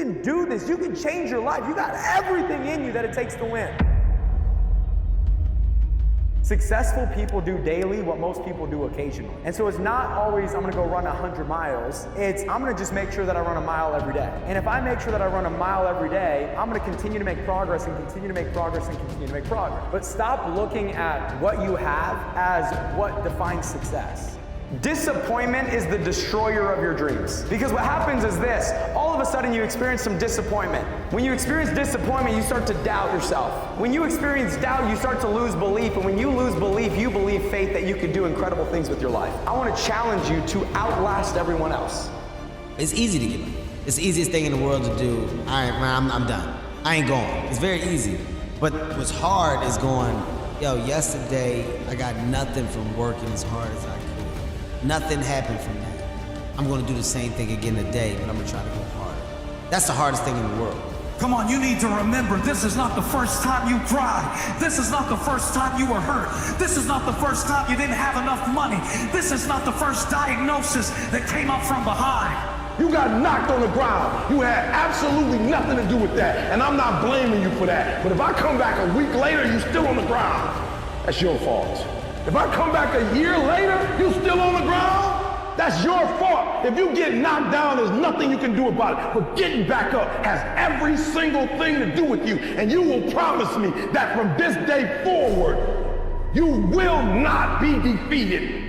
can do this. You can change your life. You got everything in you that it takes to win. Successful people do daily what most people do occasionally. And so it's not always, I'm gonna go run 100 miles. It's, I'm gonna just make sure that I run a mile every day. And if I make sure that I run a mile every day, I'm gonna continue to make progress and continue to make progress and continue to make progress. But stop looking at what you have as what defines success. Disappointment is the destroyer of your dreams. Because what happens is this, all of a sudden you experience some disappointment. When you experience disappointment, you start to doubt yourself. When you experience doubt, you start to lose belief. And when you lose belief, you believe faith that you could do incredible things with your life. I want to challenge you to outlast everyone else. It's easy to give up. It's the easiest thing in the world to do. All right, man, I'm done. I ain't going. It's very easy. But what's hard is going, yo, yesterday I got nothing from working as hard as I could. Nothing happened from that. I'm gonna do the same thing again today, but I'm gonna try to go harder. That's the hardest thing in the world. Come on, you need to remember, this is not the first time you cried. This is not the first time you were hurt. This is not the first time you didn't have enough money. This is not the first diagnosis that came up from behind. You got knocked on the ground. You had absolutely nothing to do with that, and I'm not blaming you for that. But if I come back a week later, you're still on the ground, that's your fault. If I come back a year later, you still on the ground, that's your fault. If you get knocked down, there's nothing you can do about it. But getting back up has every single thing to do with you. And you will promise me that from this day forward, you will not be defeated.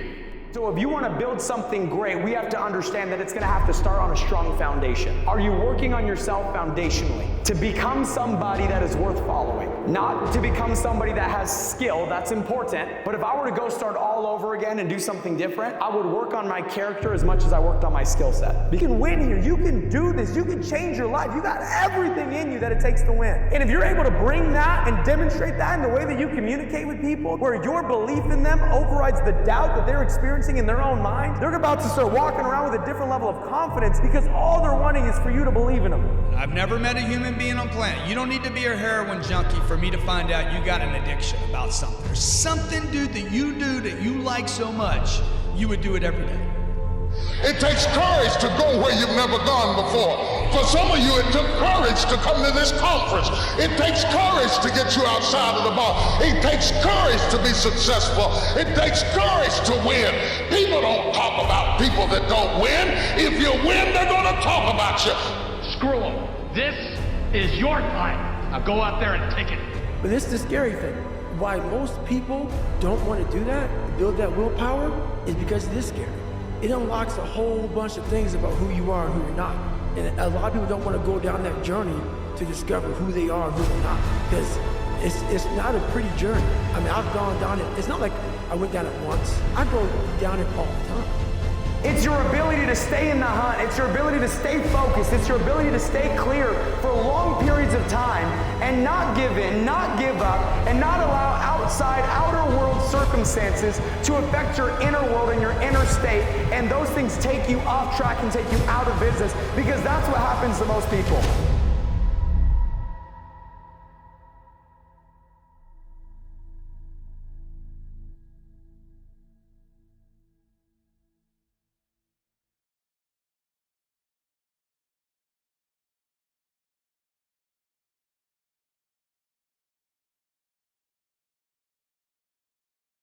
So if you want to build something great, we have to understand that it's going to have to start on a strong foundation. Are you working on yourself foundationally to become somebody that is worth following? Not to become somebody that has skill, that's important, but if I were to go start all over again and do something different, I would work on my character as much as I worked on my skill set. You can win here, you can do this, you can change your life, you got everything in you that it takes to win. And if you're able to bring that and demonstrate that in the way that you communicate with people, where your belief in them overrides the doubt that they're experiencing in their own mind, they're about to start walking around with a different level of confidence because all they're wanting is for you to believe in them. I've never met a human being on planet. You don't need to be a heroin junkie for me to find out you got an addiction about something. There's something, dude, that you do that you like so much, you would do it every day. It takes courage to go where you've never gone before. For some of you, it took courage to come to this conference. It takes courage to get you outside of the bar. It takes courage to be successful. It takes courage to win. People don't talk about people that don't win. If you win, they're going to talk about you. Screw them. This is your time. Now go out there and take it. But this is the scary thing. Why most people don't want to do that, build that willpower, is because it is scary. It unlocks a whole bunch of things about who you are and who you're not. And a lot of people don't want to go down that journey to discover who they are and who they're not. Because it's not a pretty journey. I mean, I've gone down it. It's not like I went down it once. I go down it all the time. It's your ability to stay in the hunt. It's your ability to stay focused. It's your ability to stay clear for long periods of time and not give in, not give up, and not allow outer world circumstances to affect your inner world and your inner state, and those things take you off track and take you out of business, because that's what happens to most people.